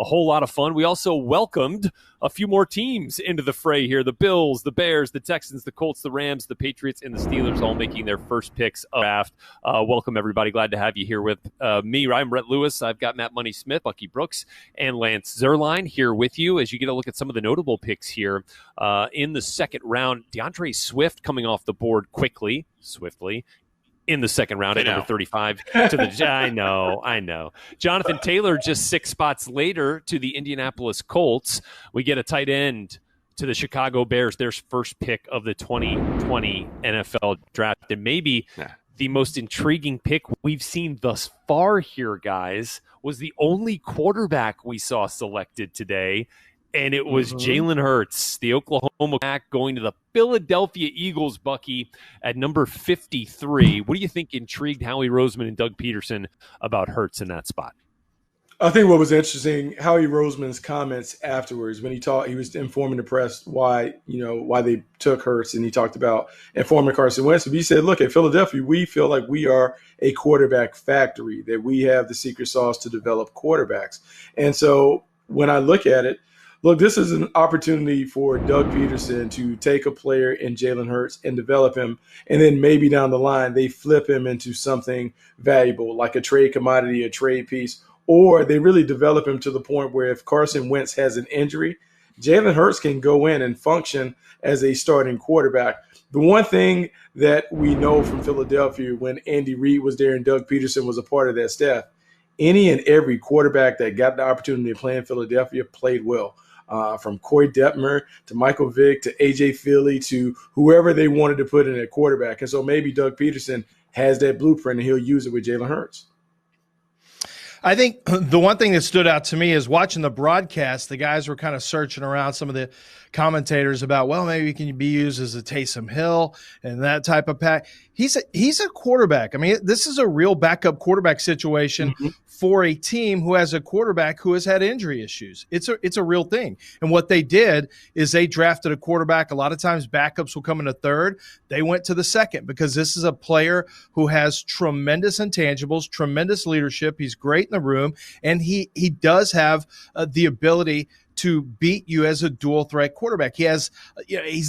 a whole lot of fun. We also welcomed a few more teams into the fray here. The Bills, the Bears, the Texans, the Colts, the Rams, the Patriots, and the Steelers all making their first picks of the draft. Welcome, everybody. Glad to have you here with me. I'm Brett Lewis. I've got Matt Money Smith, Bucky Brooks, and Lance Zerline here with you as you get a look at some of the notable picks here in the second round. DeAndre Swift coming off the board swiftly. In the second round at number 35 to the I know. Jonathan Taylor just 6 spots later to the Indianapolis Colts. We get a tight end to the Chicago Bears, their first pick of the 2020 NFL draft. And maybe the most intriguing pick we've seen thus far here, guys, was the only quarterback we saw selected today. And it was Jalen Hurts, the Oklahoma back, going to the Philadelphia Eagles, Bucky, at number 53. What do you think intrigued Howie Roseman and Doug Peterson about Hurts in that spot? I think what was interesting, Howie Roseman's comments afterwards when he was informing the press why they took Hurts, and he talked about informing Carson Wentz. But he said, look, at Philadelphia, we feel like we are a quarterback factory, that we have the secret sauce to develop quarterbacks. And so when I look at it, look, this is an opportunity for Doug Peterson to take a player in Jalen Hurts and develop him, and then maybe down the line they flip him into something valuable, like a trade commodity, a trade piece, or they really develop him to the point where if Carson Wentz has an injury, Jalen Hurts can go in and function as a starting quarterback. The one thing that we know from Philadelphia when Andy Reid was there and Doug Peterson was a part of that staff, any and every quarterback that got the opportunity to play in Philadelphia played well. From Corey Detmer to Michael Vick to A.J. Philly to whoever they wanted to put in at quarterback. And so maybe Doug Peterson has that blueprint and he'll use it with Jalen Hurts. I think the one thing that stood out to me is watching the broadcast, the guys were kind of searching around, some of the commentators, about, well, maybe he can be used as a Taysom Hill and that type of pack. He's a quarterback. I mean, this is a real backup quarterback situation for a team who has a quarterback who has had injury issues. It's a real thing. And what they did is they drafted a quarterback. A lot of times backups will come in a third. They went to the second because this is a player who has tremendous intangibles, tremendous leadership. He's great in the room, and he does have the ability to beat you as a dual threat quarterback. He's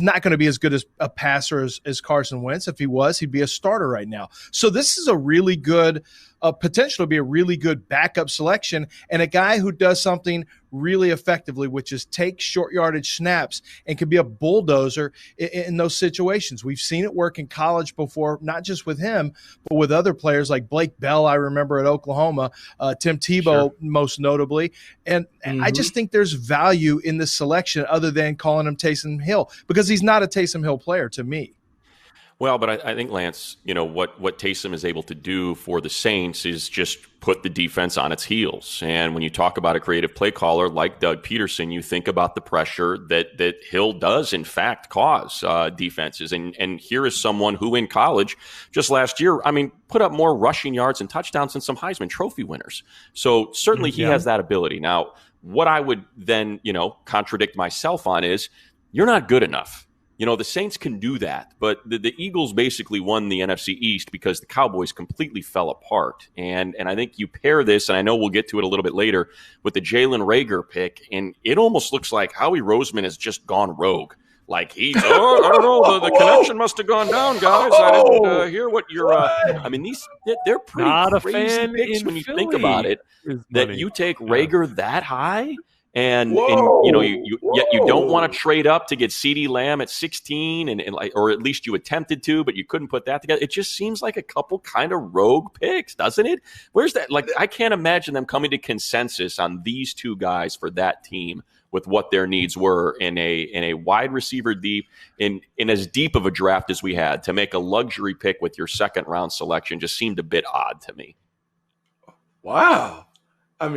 not going to be as good as a passer as Carson Wentz. If he was, he'd be a starter right now. So this is a really good potential to be a really good backup selection, and a guy who does something really effectively, which is take short yardage snaps and can be a bulldozer in those situations. We've seen it work in college before, not just with him, but with other players like Blake Bell, I remember at Oklahoma, Tim Tebow most notably. And I just think there's value in this selection other than calling him Taysom Hill, because he's not a Taysom Hill player to me. Well, but I think, Lance, what Taysom is able to do for the Saints is just put the defense on its heels. And when you talk about a creative play caller like Doug Peterson, you think about the pressure that Hill does, in fact, cause defenses. And here is someone who in college, just last year, put up more rushing yards and touchdowns than some Heisman Trophy winners. So certainly he has that ability. Now, what I would then, contradict myself on is you're not good enough. The Saints can do that, but the Eagles basically won the NFC East because the Cowboys completely fell apart. And I think you pair this, and I know we'll get to it a little bit later, with the Jalen Reagor pick, and it almost looks like Howie Roseman has just gone rogue. Like he's, I don't know, the connection must have gone down, guys. I didn't hear what you're. They're pretty Not crazy picks when you think about it. That you take Reagor that high. And you don't want to trade up to get CeeDee Lamb at 16 or at least you attempted to, but you couldn't put that together. It just seems like a couple kind of rogue picks, doesn't it? Where's that? Like, I can't imagine them coming to consensus on these two guys for that team with what their needs were in a wide receiver deep, in as deep of a draft as we had. To make a luxury pick with your second round selection just seemed a bit odd to me. Wow. All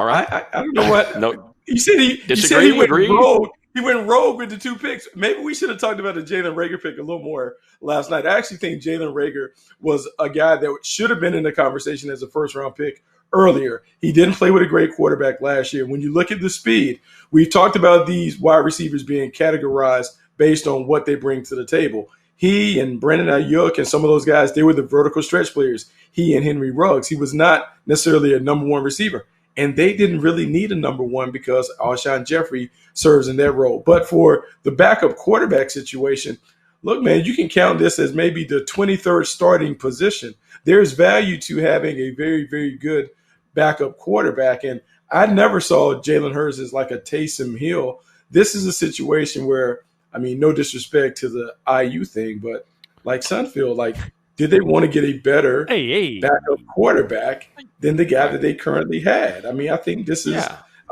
right. I don't know what. No. You said he went rogue. He went rogue with the two picks. Maybe we should have talked about the Jalen Reagor pick a little more last night. I actually think Jalen Reagor was a guy that should have been in the conversation as a first-round pick earlier. He didn't play with a great quarterback last year. When you look at the speed, we've talked about these wide receivers being categorized based on what they bring to the table. He and Brandon Ayuk and some of those guys, they were the vertical stretch players. He and Henry Ruggs. He was not necessarily a number one receiver. And they didn't really need a number one because Alshon Jeffrey serves in that role. But for the backup quarterback situation, look, man, you can count this as maybe the 23rd starting position. There's value to having a very, very good backup quarterback. And I never saw Jalen Hurts as like a Taysom Hill. This is a situation where, I mean, no disrespect to the IU thing, but like Sunfield, like, did they want to get a better backup quarterback than the guy that they currently had? I mean, I think this is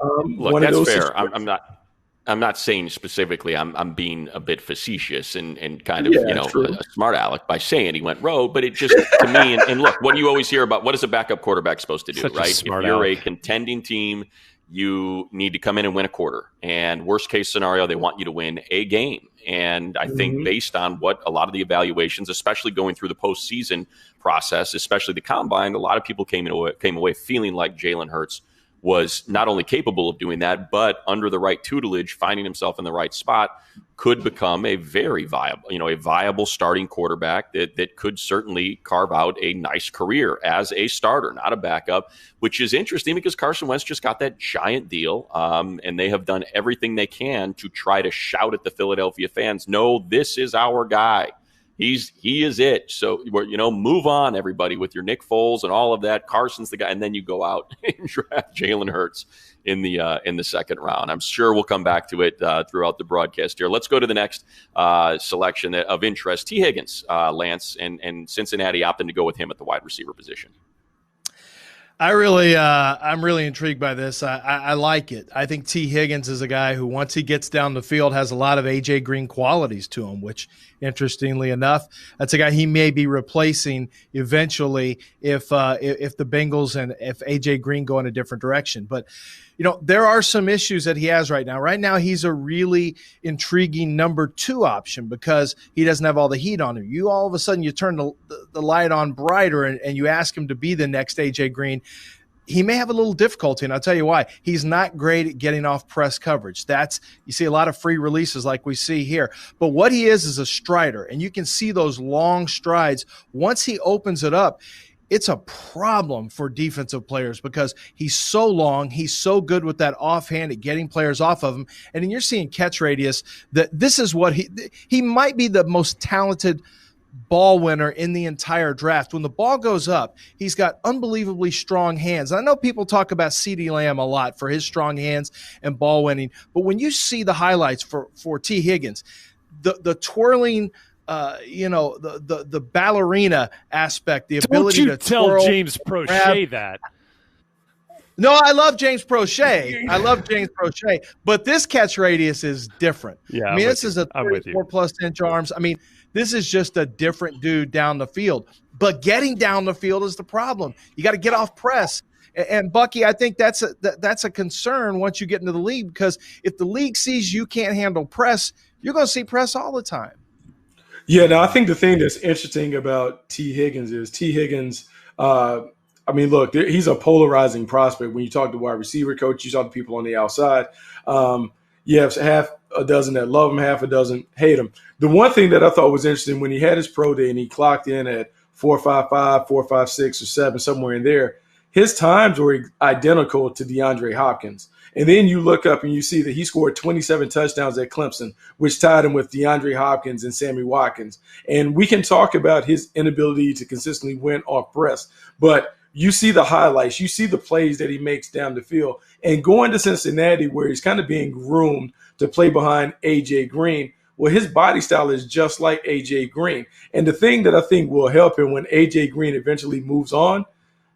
Look, one of those fair. I'm not saying specifically. I'm being a bit facetious and kind of a smart aleck by saying he went rogue, but it just to me and look, what do you always hear about what is a backup quarterback supposed to do, right? If you're a contending team, you need to come in and win a quarter, and worst case scenario, they want you to win a game. And I think based on what a lot of the evaluations, especially going through the postseason process, especially the combine, a lot of people came away feeling like Jalen Hurts was not only capable of doing that, but under the right tutelage, finding himself in the right spot, could become a very viable starting quarterback that could certainly carve out a nice career as a starter, not a backup, which is interesting because Carson Wentz just got that giant deal, and they have done everything they can to try to shout at the Philadelphia fans, no, this is our guy. He is it. So, move on, everybody, with your Nick Foles and all of that. Carson's the guy, and then you go out and draft Jalen Hurts in the second round. I'm sure we'll come back to it throughout the broadcast here. Let's go to the next selection of interest. T. Higgins, Lance, and Cincinnati opting to go with him at the wide receiver position. I'm really intrigued by this. I like it. I think T. Higgins is a guy who, once he gets down the field, has a lot of A.J. Green qualities to him, which, interestingly enough, that's a guy he may be replacing eventually if the Bengals and if A.J. Green go in a different direction. But, there are some issues that he has right now. Right now, he's a really intriguing number 2 option because he doesn't have all the heat on him. You all of a sudden, you turn the light on brighter and you ask him to be the next A.J. Green. He may have a little difficulty, and I'll tell you why. He's not great at getting off press coverage. You see a lot of free releases like we see here. But what he is a strider, and you can see those long strides. Once he opens it up, it's a problem for defensive players because he's so long. He's so good with that offhand at getting players off of him. And then you're seeing catch radius that this is what he might be the most talented ball winner in the entire draft. When the ball goes up, he's got unbelievably strong hands. I know people talk about CeeDee Lamb a lot for his strong hands and ball winning, but when you see the highlights for T. Higgins, the twirling, the ballerina aspect, the ability to twirl. Don't you tell James Prochet that. No, I love James Prochet. But this catch radius is different. Yeah, this is a 34-plus-inch arms. This is just a different dude down the field. But getting down the field is the problem. You got to get off press. And Bucky, I think that's a concern once you get into the league because if the league sees you can't handle press, you're going to see press all the time. Yeah, now I think the thing that's interesting about T. Higgins is T. Higgins look, he's a polarizing prospect. When you talk to wide receiver coach, you talk to people on the outside. You have half a dozen that love him, half a dozen hate him. The one thing that I thought was interesting when he had his pro day and he clocked in at 4.55, 4.56, or 7, somewhere in there, his times were identical to DeAndre Hopkins. And then you look up and you see that he scored 27 touchdowns at Clemson, which tied him with DeAndre Hopkins and Sammy Watkins. And we can talk about his inability to consistently win off press, but you see the highlights, you see the plays that he makes down the field. And going to Cincinnati, where he's kind of being groomed to play behind A.J. Green, well, his body style is just like A.J. Green. And the thing that I think will help him when A.J. Green eventually moves on,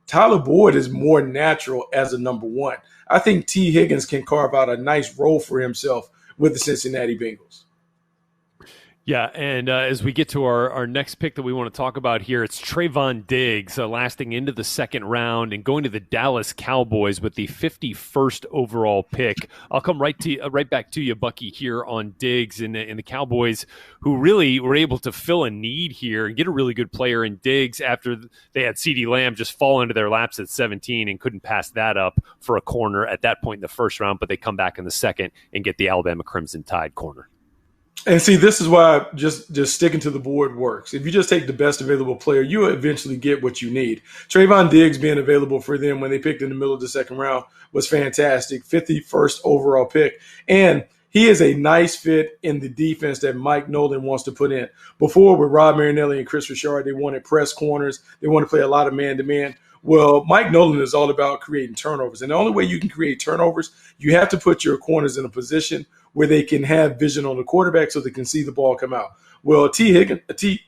Tyler Boyd is more natural as a number 1. I think T. Higgins can carve out a nice role for himself with the Cincinnati Bengals. Yeah, and as we get to our next pick that we want to talk about here, it's Trevon Diggs lasting into the second round and going to the Dallas Cowboys with the 51st overall pick. I'll come right back to you, Bucky, here on Diggs and the Cowboys, who really were able to fill a need here and get a really good player in Diggs after they had CeeDee Lamb just fall into their laps at 17 and couldn't pass that up for a corner at that point in the first round, but they come back in the second and get the Alabama Crimson Tide corner. And see, this is why just sticking to the board works. If you just take the best available player, you eventually get what you need. Trevon Diggs being available for them when they picked in the middle of the second round was fantastic. 51st overall pick. And he is a nice fit in the defense that Mike Nolan wants to put in. Before, with Rob Marinelli and Chris Richard, they wanted press corners. They want to play a lot of man-to-man. Well, Mike Nolan is all about creating turnovers. And the only way you can create turnovers, you have to put your corners in a position where they can have vision on the quarterback so they can see the ball come out. Well, Trevon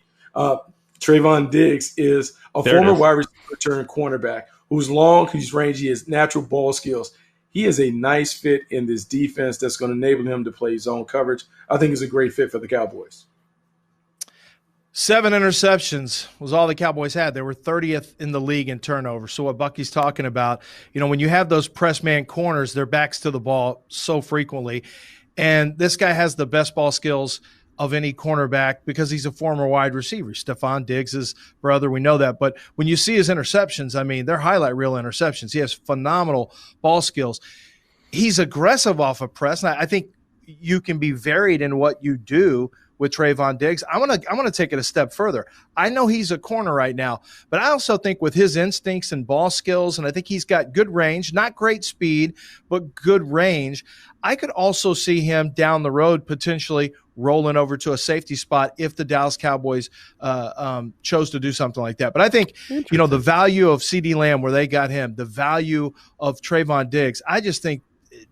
Diggs is a former wide receiver turned cornerback who's long, who's rangy, has natural ball skills. He is a nice fit in this defense that's going to enable him to play zone coverage. I think he's a great fit for the Cowboys. 7 interceptions was all the Cowboys had. They were 30th in the league in turnovers. So what Bucky's talking about, when you have those press man corners, their backs to the ball so frequently. And this guy has the best ball skills of any cornerback because he's a former wide receiver. Stephon Diggs' brother, we know that. But when you see his interceptions, they're highlight reel interceptions. He has phenomenal ball skills. He's aggressive off of press. And I think you can be varied in what you do with Trevon Diggs. I want to take it a step further. I know he's a corner right now, but I also think with his instincts and ball skills, and I think he's got good range, not great speed, but good range. I could also see him down the road potentially rolling over to a safety spot if the Dallas Cowboys chose to do something like that. But I think, the value of CeeDee Lamb where they got him, the value of Trevon Diggs, I just think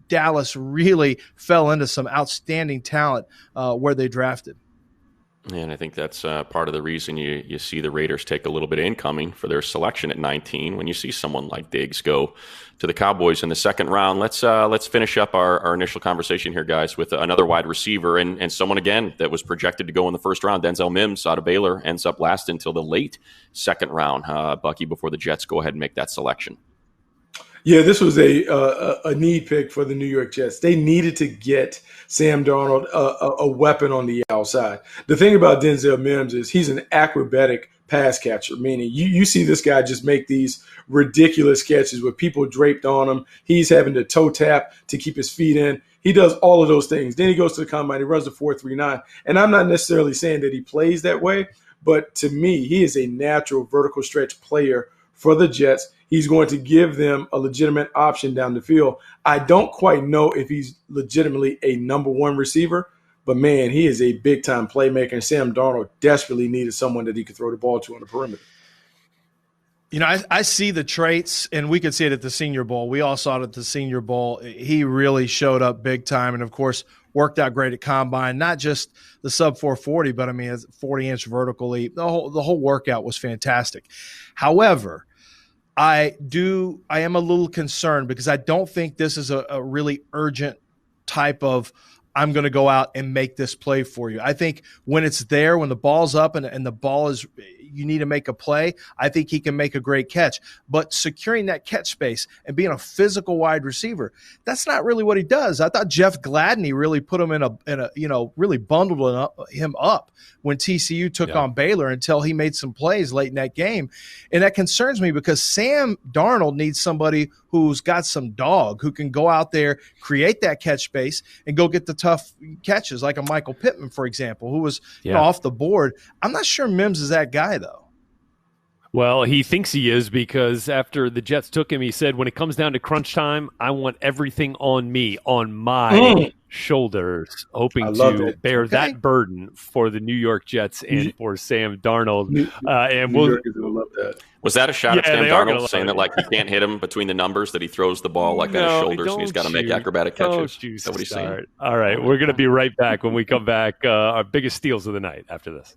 Dallas really fell into some outstanding talent where they drafted. And I think that's part of the reason you see the Raiders take a little bit of incoming for their selection at 19. When you see someone like Diggs go to the Cowboys in the second round, let's finish up our initial conversation here, guys, with another wide receiver and someone, again, that was projected to go in the first round. Denzel Mims out of Baylor ends up lasting until the late second round. Bucky, before the Jets go ahead and make that selection. Yeah, this was a need pick for the New York Jets. They needed to get Sam Darnold a weapon on the outside. The thing about Denzel Mims is he's an acrobatic pass catcher, meaning you see this guy just make these ridiculous catches with people draped on him. He's having to toe tap to keep his feet in. He does all of those things. Then he goes to the combine. He runs the 4.39. And I'm not necessarily saying that he plays that way, but to me, he is a natural vertical stretch player for the Jets. He's going to give them a legitimate option down the field. I don't quite know if he's legitimately a number one receiver, but, man, he is a big-time playmaker, and Sam Darnold desperately needed someone that he could throw the ball to on the perimeter. I see the traits, and we could see it at the Senior Bowl. We all saw it at the Senior Bowl. He really showed up big time and, of course, worked out great at combine, not just the sub 440, but, 40-inch vertical leap. The whole workout was fantastic. However, I am a little concerned because I don't think this is a really urgent type of I'm going to go out and make this play for you. I think when it's there, when the ball's up and the ball is – you need to make a play, I think he can make a great catch. But securing that catch space and being a physical wide receiver, that's not really what he does. I thought Jeff Gladney really put him in a really bundled him up when TCU took on Baylor until he made some plays late in that game. And that concerns me because Sam Darnold needs somebody who's got some dog, who can go out there, create that catch space, and go get the tough catches, like a Michael Pittman, for example, who was off the board. I'm not sure Mims is that guy, though. Well, he thinks he is because after the Jets took him, he said, when it comes down to crunch time, I want everything on me, on my shoulders, hoping to bear that burden for the New York Jets and for Sam Darnold. New Yorkers will love that. Was that a shot at Sam Darnold saying that, like, he can't hit him between the numbers, that he throws the ball like on his shoulders and he's got to make acrobatic catches? Is that what he's saying? All right, we're going to be right back when we come back. Our biggest steals of the night after this.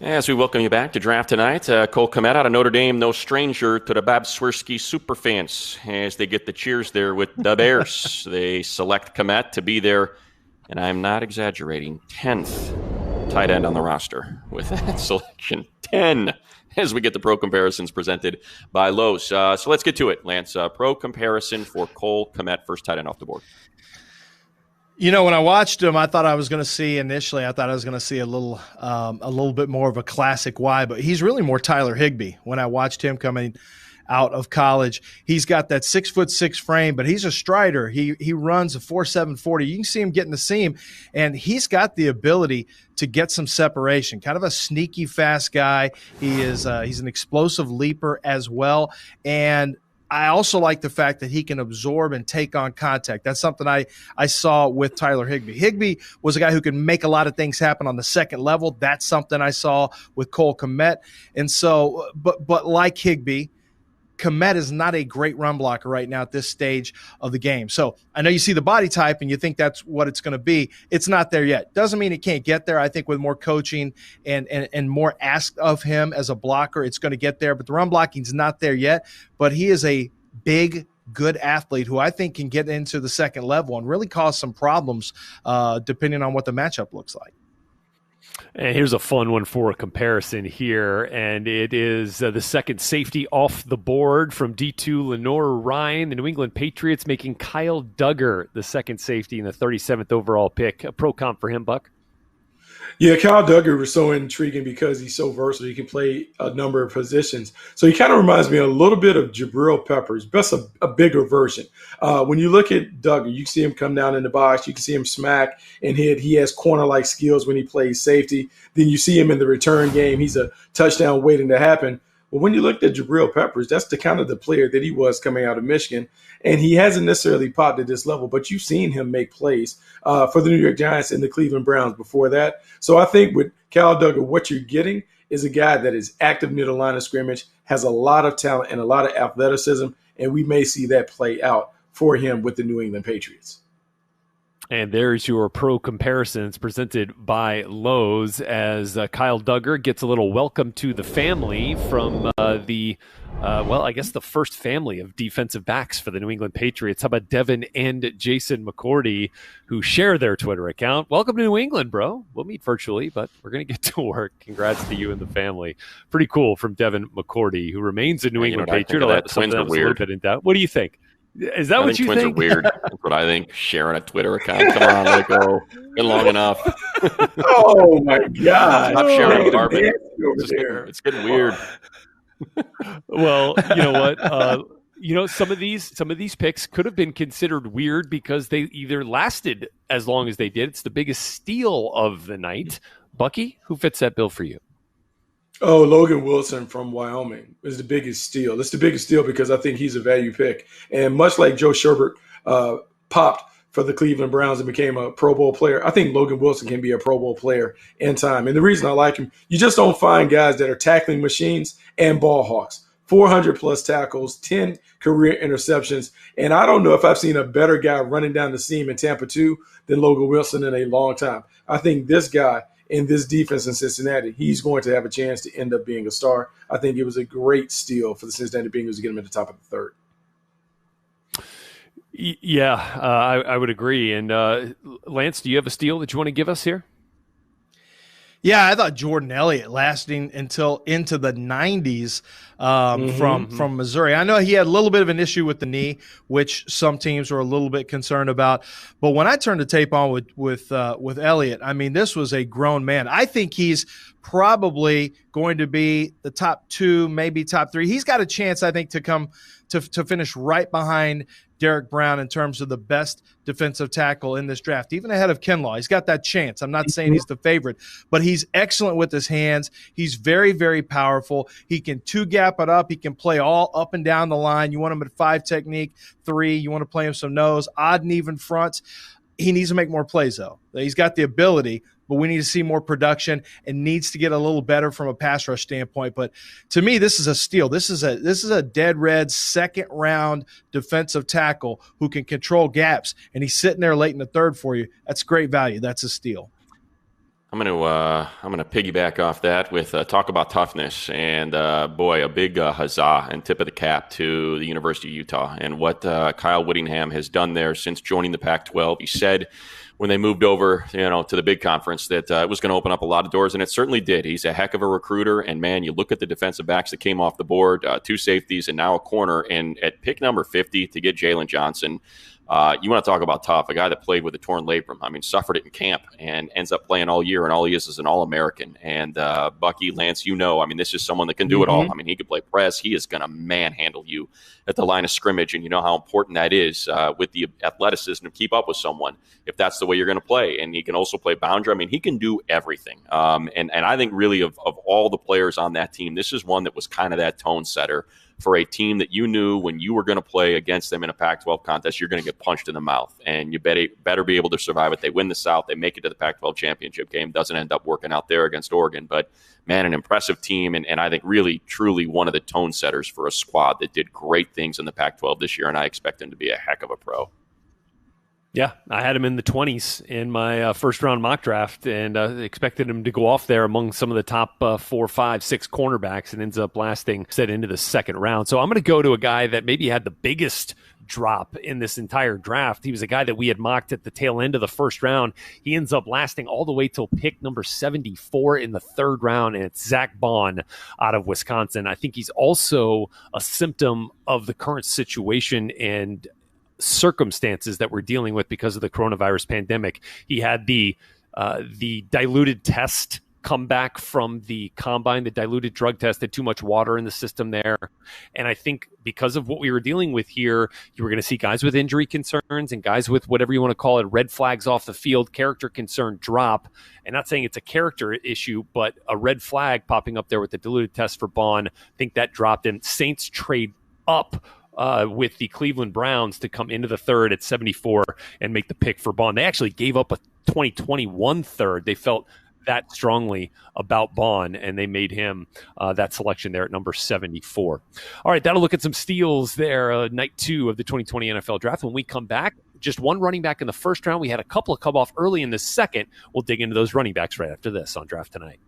As we welcome you back to Draft Tonight, Cole Kmet out of Notre Dame, no stranger to the Bob Swirsky superfans as they get the cheers there with the Bears. They select Kmet to be their, and I'm not exaggerating, 10th tight end on the roster with that selection. 10 as we get the pro comparisons presented by Lowe's. So let's get to it, Lance. Pro comparison for Cole Kmet, first tight end off the board. You know, when I watched him, I thought I was going to see a little bit more of a classic Y, but he's really more Tyler Higbee. When I watched him coming out of college, he's got that 6'6" frame, but he's a strider. He runs a 4.7 40. You can see him getting the seam, and he's got the ability to get some separation. Kind of a sneaky fast guy. He's an explosive leaper as well, and I also like the fact that he can absorb and take on contact. That's something I saw with Tyler Higbee. Higbee was a guy who can make a lot of things happen on the second level. That's something I saw with Cole Kmet. And so, but like Higbee, Kmet is not a great run blocker right now at this stage of the game. So I know you see the body type and you think that's what it's going to be. It's not there yet. Doesn't mean it can't get there. I think with more coaching and more asked of him as a blocker, it's going to get there. But the run blocking's not there yet. But he is a big, good athlete who I think can get into the second level and really cause some problems depending on what the matchup looks like. And here's a fun one for a comparison here, and it is the second safety off the board from D2 Lenore Ryan, the New England Patriots, making Kyle Duggar the second safety in the 37th overall pick. A pro comp for him, Buck? Yeah, Kyle Duggar was so intriguing because he's so versatile. He can play a number of positions. So he kind of reminds me a little bit of Jabril Peppers, just a bigger version. When you look at Duggar, you see him come down in the box. You can see him smack and hit. He has corner-like skills when he plays safety. Then you see him in the return game. He's a touchdown waiting to happen. But when you looked at Jabril Peppers, that's the kind of the player that he was coming out of Michigan. And he hasn't necessarily popped at this level, but you've seen him make plays for the New York Giants and the Cleveland Browns before that. So I think with Kyle Duggar, what you're getting is a guy that is active near the line of scrimmage, has a lot of talent and a lot of athleticism, and we may see that play out for him with the New England Patriots. And there's your pro comparisons presented by Lowe's as Kyle Duggar gets a little welcome to the family from the first family of defensive backs for the New England Patriots. How about Devin and Jason McCourty, who share their Twitter account? Welcome to New England, bro. We'll meet virtually, but we're going to get to work. Congrats to you and the family. Pretty cool from Devin McCourty, who remains a New England Patriot. Twins are weird. What do you think? Is that what you think? Twins are weird. That's what I think. Sharing a Twitter account. Come on, let it go. Been long enough. Oh my God! Stop sharing garbage. It's getting weird. Well, you know what? Some of these picks could have been considered weird because they either lasted as long as they did. It's the biggest steal of the night. Bucky, who fits that bill for you? Oh, Logan Wilson from Wyoming is the biggest steal. It's the biggest steal because I think he's a value pick. And much like Joe Sherbert popped for the Cleveland Browns and became a Pro Bowl player, I think Logan Wilson can be a Pro Bowl player in time. And the reason I like him, you just don't find guys that are tackling machines and ball hawks. 400-plus tackles, 10 career interceptions. And I don't know if I've seen a better guy running down the seam in Tampa 2 than Logan Wilson in a long time. I think this guy in this defense in Cincinnati, he's going to have a chance to end up being a star. I think it was a great steal for the Cincinnati Bengals to get him at the top of the third. Yeah, I would agree. And Lance, do you have a steal that you want to give us here? Yeah, I thought Jordan Elliott lasting until into the 90s from Missouri. I know he had a little bit of an issue with the knee, which some teams were a little bit concerned about. But when I turned the tape on with Elliott, I mean, this was a grown man. I think he's probably going to be the top 2, maybe top 3. He's got a chance, I think, to come to finish right behind Derek Brown in terms of the best defensive tackle in this draft, even ahead of Kinlaw. He's got that chance. I'm not saying he's the favorite, but he's excellent with his hands. He's very, very powerful. He can two-gap it up. He can play all up and down the line. You want him at 5 technique, 3. You want to play him some nose, odd and even fronts. He needs to make more plays, though. He's got the ability, but we need to see more production and needs to get a little better from a pass rush standpoint. But to me, this is a steal. This is a dead red second-round defensive tackle who can control gaps, and he's sitting there late in the third for you. That's great value. That's a steal. I'm gonna piggyback off that with talk about toughness, and boy, a big huzzah and tip of the cap to the University of Utah and what Kyle Whittingham has done there since joining the Pac-12. He said when they moved over, to the big conference that it was going to open up a lot of doors, and it certainly did. He's a heck of a recruiter, and man, you look at the defensive backs that came off the board, 2 safeties and now a corner, and at pick number 50 to get Jalen Johnson. You want to talk about tough, a guy that played with a torn labrum. I mean, suffered it in camp and ends up playing all year, and all he is an All-American. And Bucky, Lance, I mean, this is someone that can do it all. I mean, he can play press. He is going to manhandle you at the line of scrimmage, and you know how important that is with the athleticism to keep up with someone if that's the way you're going to play. And he can also play boundary. I mean, he can do everything. And I think really of all the players on that team, this is one that was kind of that tone setter for a team that you knew when you were going to play against them in a Pac-12 contest, you're going to get punched in the mouth. And you better be able to survive it. They win the South. They make it to the Pac-12 championship game. Doesn't end up working out there against Oregon. But, man, an impressive team. And I think really, truly one of the tone setters for a squad that did great things in the Pac-12 this year. And I expect him to be a heck of a pro. Yeah, I had him in the 20s in my first-round mock draft and expected him to go off there among some of the top 4, 5, 6 cornerbacks and ends up lasting into the second round. So I'm going to go to a guy that maybe had the biggest drop in this entire draft. He was a guy that we had mocked at the tail end of the first round. He ends up lasting all the way till pick number 74 in the third round, and it's Zach Bond out of Wisconsin. I think he's also a symptom of the current situation and circumstances that we're dealing with because of the coronavirus pandemic. He had the diluted test come back from the combine, the diluted drug test, had too much water in the system there. And I think because of what we were dealing with here, you were going to see guys with injury concerns and guys with whatever you want to call it, red flags off the field, character concern drop. And not saying it's a character issue, but a red flag popping up there with the diluted test for Bond. I think that dropped him. Saints trade up with the Cleveland Browns to come into the third at 74 and make the pick for Bond. They actually gave up a 2021 third. They felt that strongly about Bond, and they made him that selection there at number 74. All right, that'll look at some steals there, night 2 of the 2020 NFL Draft. When we come back, just one running back in the first round. We had a couple of come off early in the second. We'll dig into those running backs right after this on Draft Tonight.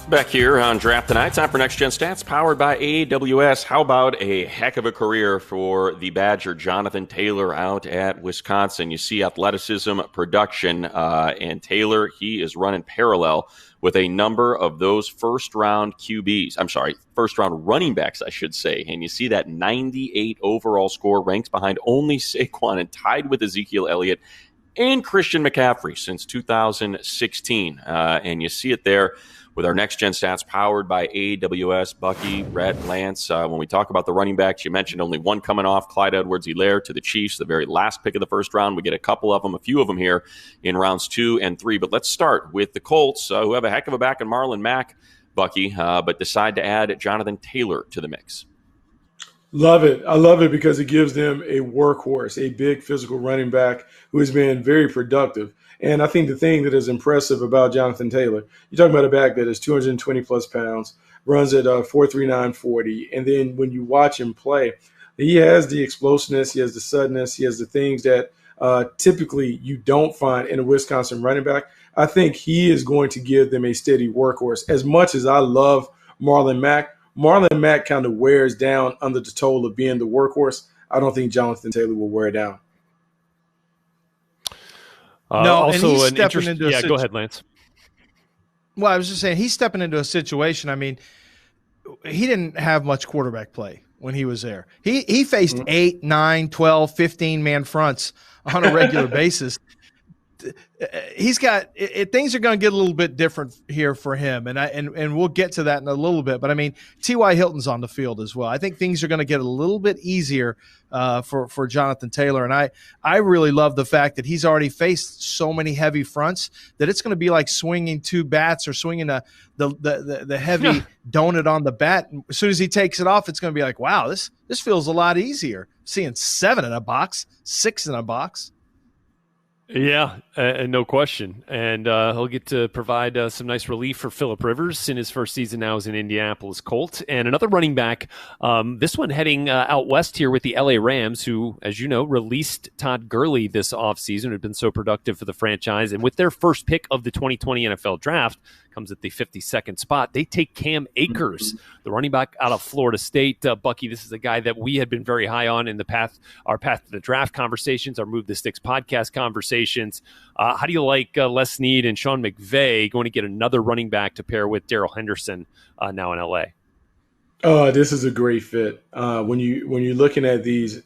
Back here on Draft Tonight, time for Next Gen Stats, powered by AWS. How about a heck of a career for the Badger, Jonathan Taylor, out at Wisconsin? You see athleticism, production, and Taylor, he is running parallel with a number of those first-round running backs, I should say. And you see that 98 overall score, ranks behind only Saquon and tied with Ezekiel Elliott and Christian McCaffrey since 2016. And you see it there with our Next Gen Stats powered by AWS. Bucky, Rhett, Lance, when we talk about the running backs, you mentioned only one coming off, Clyde Edwards-Helaire to the Chiefs, the very last pick of the first round. We get a few of them here in rounds 2 and 3. But let's start with the Colts, who have a heck of a back in Marlon Mack, Bucky, but decide to add Jonathan Taylor to the mix. Love it. I love it because it gives them a workhorse, a big physical running back who has been very productive. And I think the thing that is impressive about Jonathan Taylor, you're talking about a back that is 220-plus pounds, runs at 4.39 40. And then when you watch him play, he has the explosiveness, he has the suddenness, he has the things that typically you don't find in a Wisconsin running back. I think he is going to give them a steady workhorse. As much as I love Marlon Mack kind of wears down under the toll of being the workhorse. I don't think Jonathan Taylor will wear down. No, also and he's an stepping into go ahead, Lance. Well, I was just saying he's stepping into a situation. I mean, he didn't have much quarterback play when he was there. He faced 8, 9, 12, 15-man fronts on a regular basis. He's got things are going to get a little bit different here for him, and we'll get to that in a little bit. But I mean, T.Y. Hilton's on the field as well. I think things are going to get a little bit easier for Jonathan Taylor, and I really love the fact that he's already faced so many heavy fronts that it's going to be like swinging 2 bats or swinging the heavy donut on the bat. And as soon as he takes it off, it's going to be like, wow, this feels a lot easier. Seeing 7 in a box, 6 in a box. Yeah, no question. And he'll get to provide some nice relief for Phillip Rivers in his first season now as an Indianapolis Colt. And another running back, this one heading out west here with the LA Rams, who, as you know, released Todd Gurley this offseason, had been so productive for the franchise. And with their first pick of the 2020 NFL Draft, comes at the 52nd spot. They take Cam Akers, the running back out of Florida State. Bucky, this is a guy that we had been very high on in our Path to the Draft conversations, our Move the Sticks podcast conversations. How do you like Les Snead and Sean McVay going to get another running back to pair with Darrell Henderson now in LA? This is a great fit. When you're looking at these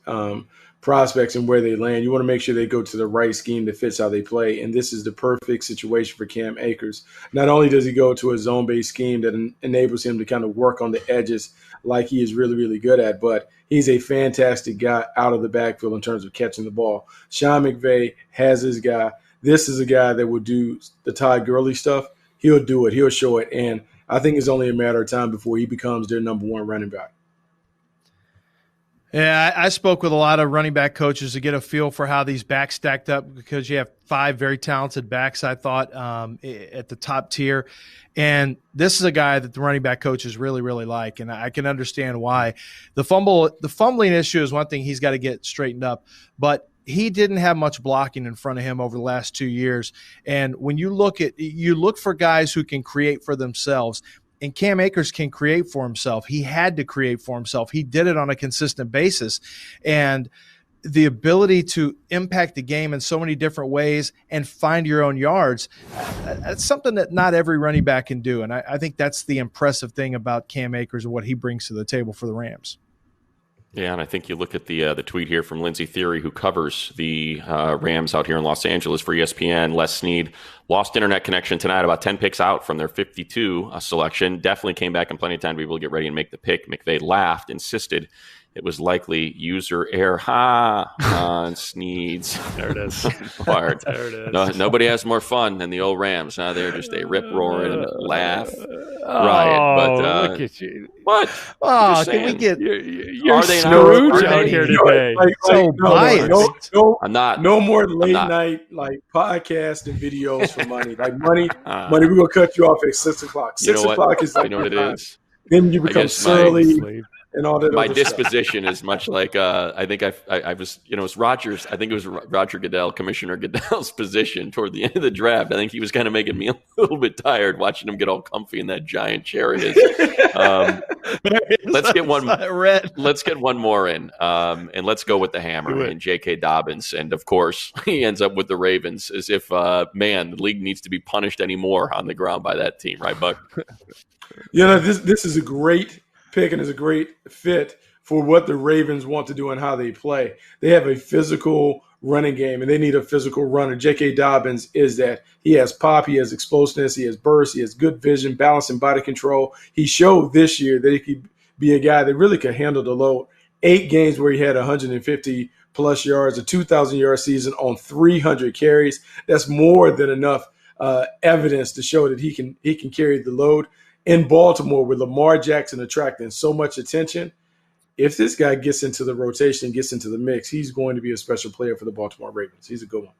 prospects and where they land, you want to make sure they go to the right scheme that fits how they play. And this is the perfect situation for Cam Akers. Not only does he go to a zone-based scheme that enables him to kind of work on the edges like he is really, really good at, but he's a fantastic guy out of the backfield in terms of catching the ball. Sean McVay has his guy. This is a guy that will do the Todd Gurley stuff. He'll do it. He'll show it. And I think it's only a matter of time before he becomes their number 1 running back. Yeah, I spoke with a lot of running back coaches to get a feel for how these backs stacked up because you have 5 very talented backs, I thought, at the top tier. And this is a guy that the running back coaches really, really like, and I can understand why. The fumbling issue is one thing he's got to get straightened up, but he didn't have much blocking in front of him over the last 2 years. And when you look for guys who can create for themselves. And Cam Akers can create for himself. He had to create for himself. He did it on a consistent basis. And the ability to impact the game in so many different ways and find your own yards, that's something that not every running back can do. And I think that's the impressive thing about Cam Akers and what he brings to the table for the Rams. Yeah, and I think you look at the tweet here from Lindsey Theory, who covers the Rams out here in Los Angeles for ESPN. Les Snead lost internet connection tonight, about 10 picks out from their 52 selection. Definitely came back in plenty of time to be able to get ready and make the pick. McVay laughed, insisted it was likely user error. On Snead's. There it is. Part. There it is. No, nobody has more fun than the old Rams. They're just a rip-roaring laugh riot. But look at you. What? Oh, can we get? You're they Scrooge not? out here today. So biased. I'm not. No more late night podcast and videos for money. Money. We're gonna cut you off at 6 o'clock. 6 o'clock is you know what it is. Then you become surly. and all that My other stuff. disposition is much like I think I was, it was Rogers. I think it was Roger Goodell, Commissioner Goodell's position toward the end of the draft. I think he was kind of making me a little bit tired watching him get all comfy in that giant chair of his. Let's get one. Let's get one more in, and let's go with the hammer and J.K. Dobbins. And of course, he ends up with the Ravens, as if the league needs to be punished anymore on the ground by that team, right, Buck? This is a great pick and is a great fit for what the Ravens want to do and how they play. They have a physical running game, and they need a physical runner. J.K. Dobbins is that. He has pop, he has explosiveness, he has burst, he has good vision, balance, and body control. He showed this year that he could be a guy that really could handle the load. 8 games where he had 150-plus yards, a 2,000-yard season on 300 carries. That's more than enough evidence to show that he can carry the load. In Baltimore, with Lamar Jackson attracting so much attention, if this guy gets into the rotation, gets into the mix, he's going to be a special player for the Baltimore Ravens. He's a good one.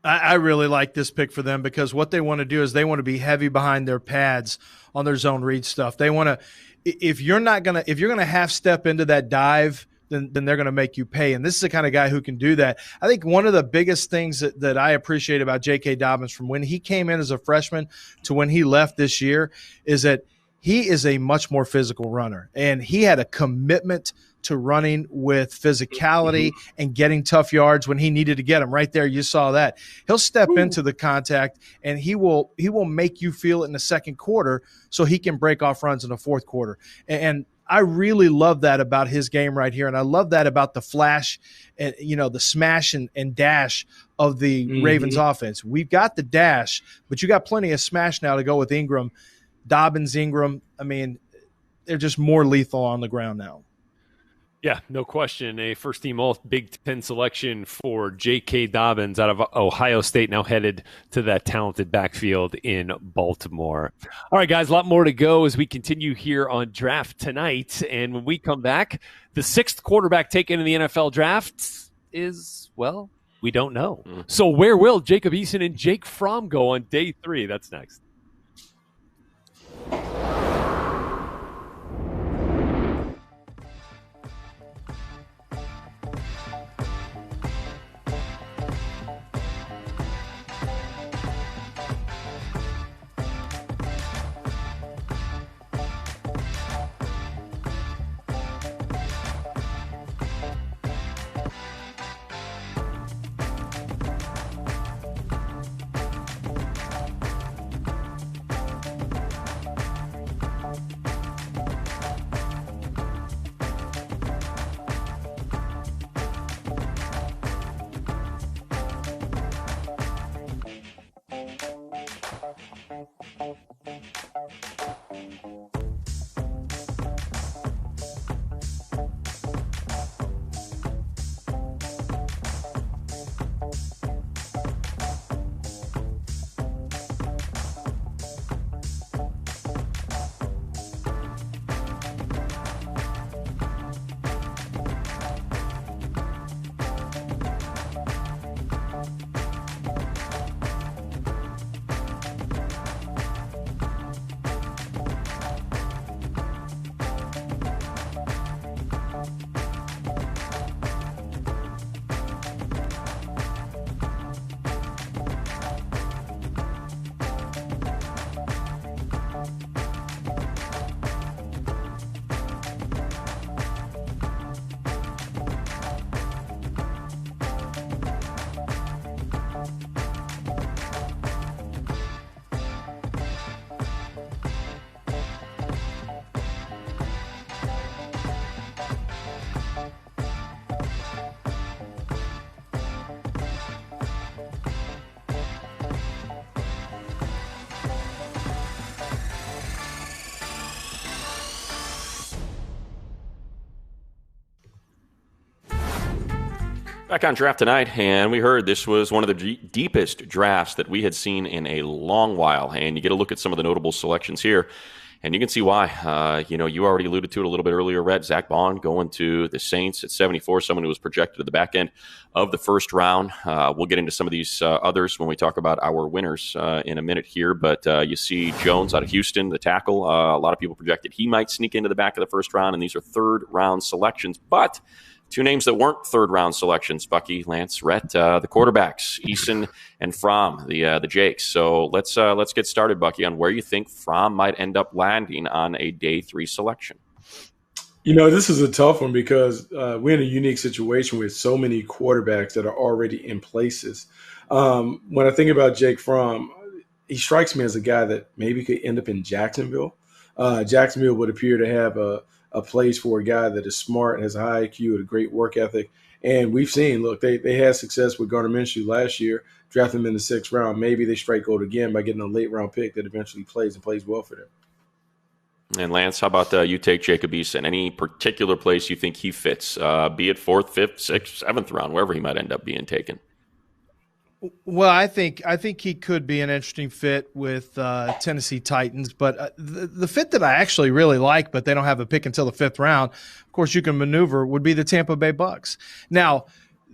I really like this pick for them because what they want to do is they want to be heavy behind their pads on their zone read stuff. They want to, if you're going to half step into that dive, then they're going to make you pay. And this is the kind of guy who can do that. I think one of the biggest things that I appreciate about J.K. Dobbins from when he came in as a freshman to when he left this year is that he is a much more physical runner. And he had a commitment to running with physicality and getting tough yards when he needed to get them. Right there, you saw that. He'll step into the contact, and he will make you feel it in the second quarter so he can break off runs in the fourth quarter. And I really love that about his game right here, and I love that about the flash, and the smash and dash of the Ravens offense. We've got the dash, but you got plenty of smash now to go with Ingram, Dobbins, Ingram. I mean, they're just more lethal on the ground now. Yeah, no question. A first-team All-Big Ten selection for J.K. Dobbins out of Ohio State, now headed to that talented backfield in Baltimore. All right, guys, a lot more to go as we continue here on Draft Tonight. And when we come back, the 6th quarterback taken in the NFL Draft is, well, we don't know. So where will Jacob Eason and Jake Fromm go on day 3? That's next. Back on Draft Tonight, and we heard this was one of the deepest drafts that we had seen in a long while, and you get a look at some of the notable selections here. And you can see why. You already alluded to it a little bit earlier, Rhett. Zach Bond going to the Saints at 74, someone who was projected at the back end of the first round. We'll get into some of these others when we talk about our winners in a minute here. But you see Jones out of Houston, the tackle. A lot of people projected he might sneak into the back of the first round, and these are third-round selections. But two names that weren't third-round selections, Bucky, Lance, Rhett, the quarterbacks, Eason and Fromm, the Jakes. So let's get started, Bucky, on where you think Fromm might end up landing on a day 3 selection. This is a tough one because we're in a unique situation with so many quarterbacks that are already in places. When I think about Jake Fromm, he strikes me as a guy that maybe could end up in Jacksonville. Jacksonville would appear to have a place for a guy that is smart, has a high IQ, and a great work ethic. And we've seen, look, they had success with Gardner Minshew last year, drafted him in the 6th round. Maybe they strike gold again by getting a late-round pick that eventually plays well for them. And Lance, how about you take Jacob Eason? Any particular place you think he fits, be it 4th, 5th, 6th, 7th round, wherever he might end up being taken? Well, I think he could be an interesting fit with Tennessee Titans, but the fit that I actually really like, but they don't have a pick until the 5th round, of course you can maneuver, would be the Tampa Bay Bucks. Now,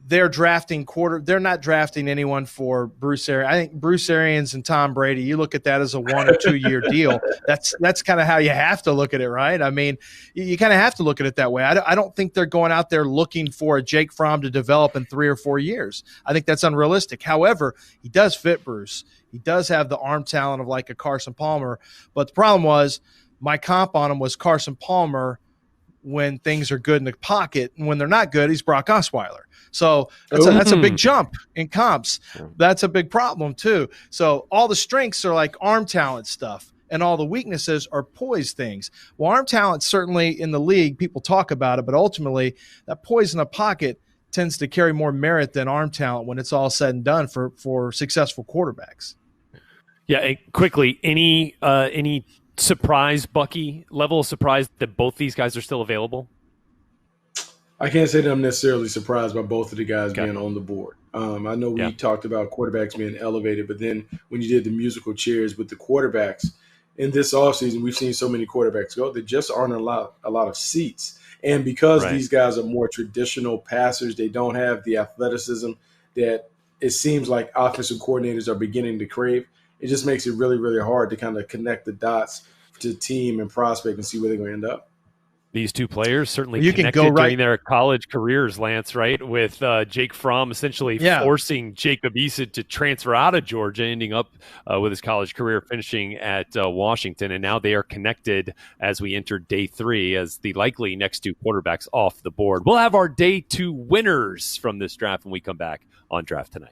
they're not drafting anyone for Bruce Arians. I think Bruce Arians and Tom Brady, you look at that as a 1 or 2 year deal. That's kind of how you have to look at it, right? I mean, you kind of have to look at it that way. I don't think they're going out there looking for a Jake Fromm to develop in 3 or 4 years. I think that's unrealistic. However, he does fit Bruce. He does have the arm talent of like a Carson Palmer. But the problem was my comp on him was Carson Palmer when things are good in the pocket, and when they're not good, he's Brock Osweiler. So that's a big jump in comps. That's a big problem too. So all the strengths are like arm talent stuff, and all the weaknesses are poise things. Well, arm talent certainly in the league, people talk about it, but ultimately that poise in the pocket tends to carry more merit than arm talent when it's all said and done for successful quarterbacks. Yeah, and quickly, any surprise, Bucky, level of surprise that both these guys are still available? I can't say that I'm necessarily surprised by both of the guys being on the board. I know we talked about quarterbacks being elevated, but then when you did the musical chairs with the quarterbacks in this offseason, we've seen so many quarterbacks go. There just aren't a lot of seats. And because these guys are more traditional passers, they don't have the athleticism that it seems like offensive coordinators are beginning to crave. It just makes it really, really hard to kind of connect the dots to team and prospect and see where they're going to end up. These two players certainly connected during their college careers, Lance, right? With Jake Fromm essentially forcing Jacob Eason to transfer out of Georgia, ending up with his college career finishing at Washington. And now they are connected as we enter day 3 as the likely next 2 quarterbacks off the board. We'll have our day 2 winners from this draft when we come back on Draft Tonight.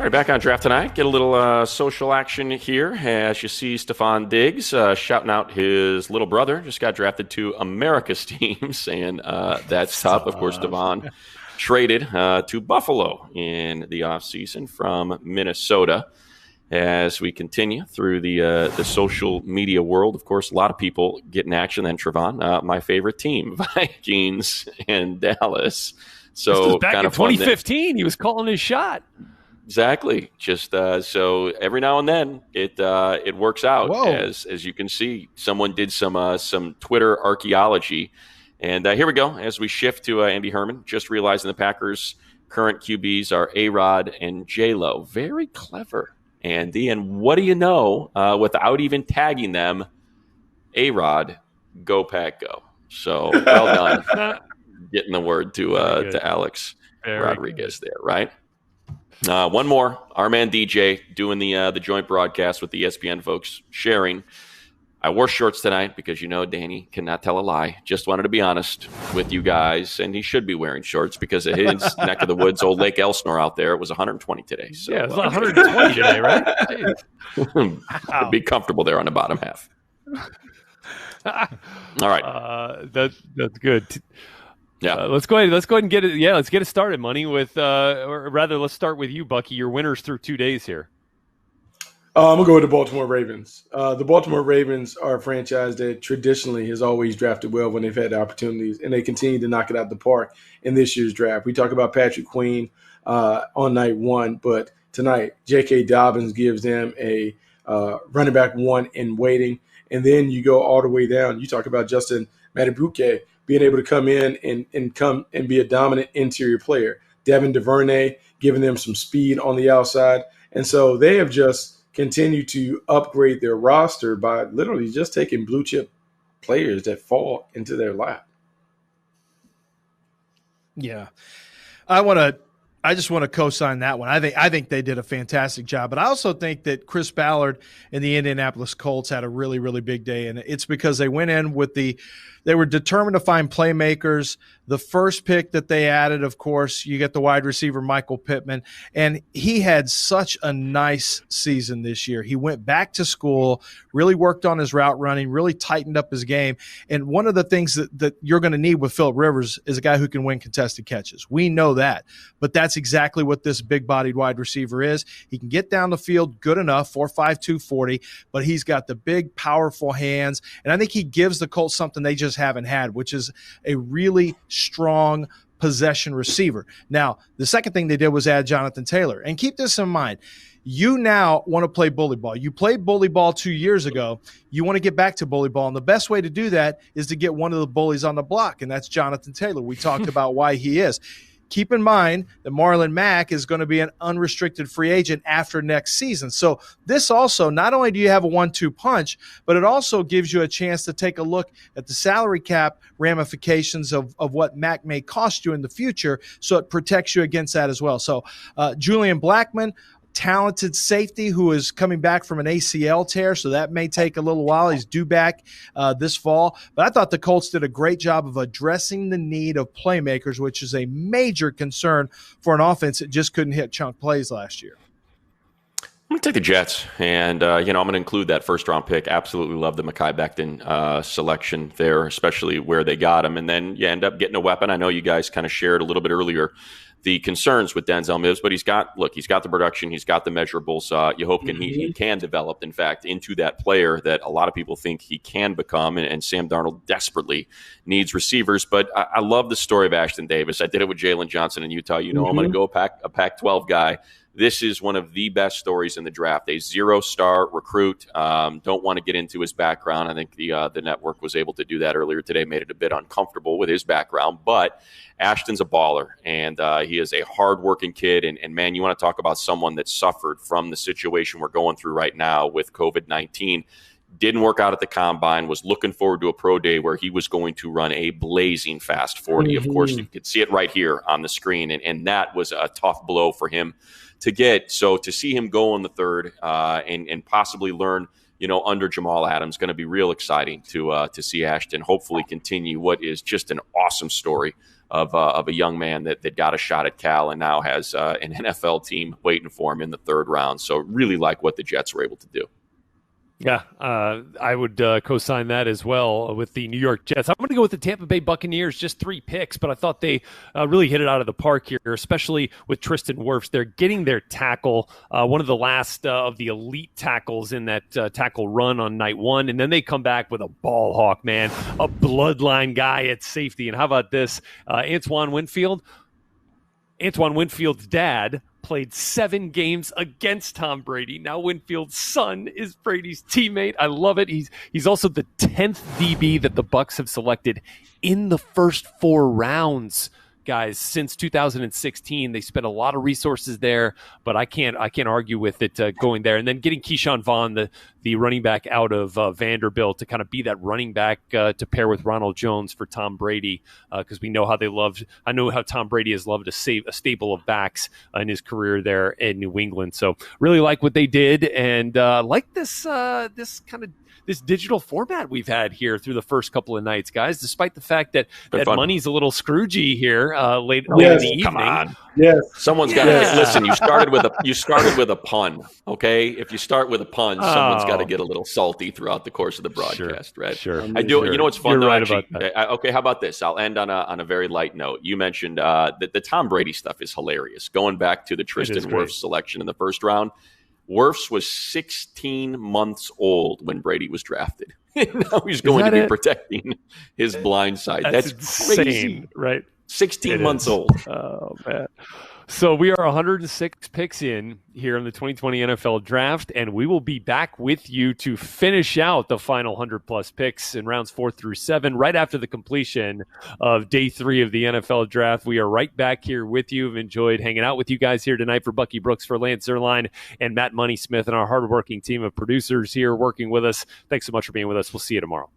All right, back on Draft Tonight. Get a little social action here as you see Stephon Diggs shouting out his little brother. Just got drafted to America's teams, and that's tough. Of course, Stephon traded to Buffalo in the offseason from Minnesota. As we continue through the social media world, of course, a lot of people getting action. Then Trevon, my favorite team, Vikings and Dallas. So this was back kind in of 2015, he was calling his shot. Exactly. Just so every now and then it works out. Whoa. As you can see, someone did some Twitter archaeology, and here we go. As we shift to Andy Herman, just realizing the Packers' current QBs are A-Rod and J-Lo. Very clever, Andy. And what do you know? Without even tagging them, A-Rod, go Pack, go. So well done, getting the word to Alex Rodriguez there, right? One more, our man DJ doing the joint broadcast with the ESPN folks, sharing. I wore shorts tonight because, Danny cannot tell a lie. Just wanted to be honest with you guys, and he should be wearing shorts because at his neck of the woods, old Lake Elsinore out there, it was 120 today. So, yeah, it was 120 today, right? Be comfortable there on the bottom half. All right, that's good. Yeah, let's go ahead and get it. Yeah, let's get it started, Money. Or rather, let's start with you, Bucky. Your winners through 2 days here. I'm going to go with the Baltimore Ravens. The Baltimore Ravens are a franchise that traditionally has always drafted well when they've had the opportunities, and they continue to knock it out the park in this year's draft. We talk about Patrick Queen on night one, but tonight, J.K. Dobbins gives them a running back one in waiting, and then you go all the way down. You talk about Justin Matabuke being able to come in and come and be a dominant interior player. Devin DuVernay giving them some speed on the outside. And so they have just continued to upgrade their roster by literally just taking blue chip players that fall into their lap. Yeah. I just want to co-sign that one. I think they did a fantastic job, but I also think that Chris Ballard and the Indianapolis Colts had a really, really big day, and it's because they went in with they were determined to find playmakers. The first pick that they added, of course, you get the wide receiver Michael Pittman, and he had such a nice season this year. He went back to school, really worked on his route running, really tightened up his game, and one of the things that you're going to need with Phillip Rivers is a guy who can win contested catches. We know that, but that's exactly what this big-bodied wide receiver is. He can get down the field good enough, 4'5", 240, but he's got the big, powerful hands, and I think he gives the Colts something they just haven't had, which is a really strong possession receiver. Now, the second thing they did was add Jonathan Taylor. And keep this in mind. You now want to play bully ball. You played bully ball 2 years ago. You want to get back to bully ball. And the best way to do that is to get one of the bullies on the block, and that's Jonathan Taylor. We talked about why he is. Keep in mind that Marlon Mack is going to be an unrestricted free agent after next season. So this also, not only do you have a 1-2 punch, but it also gives you a chance to take a look at the salary cap ramifications of what Mack may cost you in the future, so it protects you against that as well. So Julian Blackmon, talented safety who is coming back from an ACL tear, so that may take a little while. He's due back this fall. But I thought the Colts did a great job of addressing the need of playmakers, which is a major concern for an offense that just couldn't hit chunk plays last year. I'm going to take the Jets, and I'm going to include that first-round pick. Absolutely love the Mekhi Becton selection there, especially where they got him. And then you end up getting a weapon. I know you guys kind of shared a little bit earlier the concerns with Denzel Mims, but he's got the production, he's got the measurables. You hope he can develop, in fact, into that player that a lot of people think he can become, and Sam Darnold desperately needs receivers. But I love the story of Ashton Davis. I did it with Jalen Johnson in Utah. I'm going to go a Pac-12 guy. This is one of the best stories in the draft. A 0-star recruit. Don't want to get into his background. I think the network was able to do that earlier today, made it a bit uncomfortable with his background. But Ashton's a baller, and he is a hardworking kid. And man, you want to talk about someone that suffered from the situation we're going through right now with COVID-19. Didn't work out at the combine, was looking forward to a pro day where he was going to run a blazing fast 40. Of course, you could see it right here on the screen, and that was a tough blow for him to get. So to see him go in the third and possibly learn, under Jamal Adams. Going to be real exciting to see Ashton hopefully continue what is just an awesome story of a young man that got a shot at Cal and now has an NFL team waiting for him in the third round. So really like what the Jets were able to do. Yeah, I would co-sign that as well with the New York Jets. I'm going to go with the Tampa Bay Buccaneers, just 3 picks, but I thought they really hit it out of the park here, especially with Tristan Wirfs. They're getting their tackle, one of the last of the elite tackles in that tackle run on night 1, and then they come back with a ball hawk, man, a bloodline guy at safety. And how about this? Antoine Winfield's dad played 7 games against Tom Brady. Now Winfield's son is Brady's teammate. I love it. He's also the 10th DB that the Bucs have selected in the first 4 rounds. Guys, since 2016, they spent a lot of resources there, but I can't argue with it going there. And then getting Keyshawn Vaughn, the running back out of Vanderbilt, to kind of be that running back to pair with Ronald Jones for Tom Brady, because we know how I know how Tom Brady has loved to save a stable of backs in his career there in New England. So really like what they did, and like this this digital format we've had here through the first couple of nights, guys, despite the fact that money's a little scroogey here late in the evening. Come on. Yes. Someone's got to listen. You started with a pun, okay? If you start with a pun, someone's got to get a little salty throughout the course of the broadcast, right? Sure. I do. Sure. You know what's fun? You're though, right actually, about that. okay, how about this? I'll end on a very light note. You mentioned that the Tom Brady stuff is hilarious. Going back to the Tristan Wirfs selection in the first round, Wirfs was 16 months old when Brady was drafted. Now he's going to be protecting his blind side. That's insane, crazy, right? 16 months old. Oh, man. So we are 106 picks in here in the 2020 NFL Draft, and we will be back with you to finish out the final 100-plus picks in rounds 4 through 7 right after the completion of Day 3 of the NFL Draft. We are right back here with you. I've enjoyed hanging out with you guys here tonight. For Bucky Brooks, for Lance Zerline, and Matt Money Smith, and our hardworking team of producers here working with us. Thanks so much for being with us. We'll see you tomorrow.